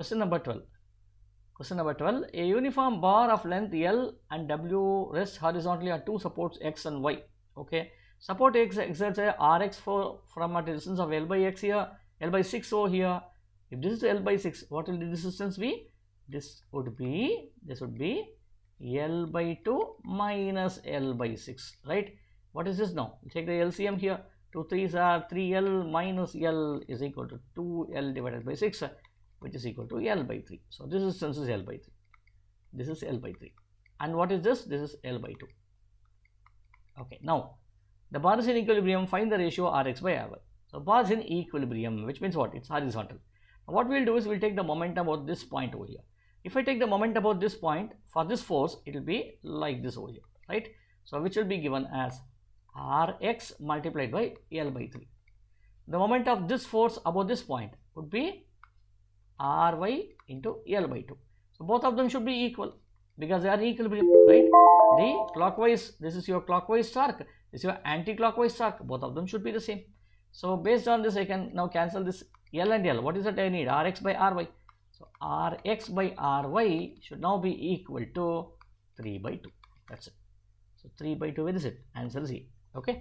Question number 12. Question number 12. A uniform bar of length L and W rests horizontally on two supports X and Y. Okay. Support X exerts a Rx from a distance of L by X here, L by 6 over here. If this is L by 6, what will the distance be? This would be L by 2 minus L by 6, right? What is this now? We'll take the LCM here. 2 3s are 3L minus L is equal to 2L divided by 6, which is equal to L by 3. So this distance is L by 3. This is L by 3. And what is this? This is L by 2. Okay, now the bar is in equilibrium. Find the ratio Rx by Ry. So bar is in equilibrium, which means what? It's horizontal. Now what we'll do is we'll take the moment about this point over here. If I take the moment about this point, for this force, it will be like this over here, right? So which will be given as Rx multiplied by L by 3. The moment of this force about this point would be Ry into L by 2. So both of them should be equal because they are in equilibrium, right? The clockwise, this is your clockwise torque, this is your anti-clockwise torque. Both of them should be the same. So based on this, I can now cancel this L and L. What is that I need? Rx by Ry. So Rx by Ry should now be equal to 3 by 2. That's it. So 3 by 2, where is it? Answer is E. Okay.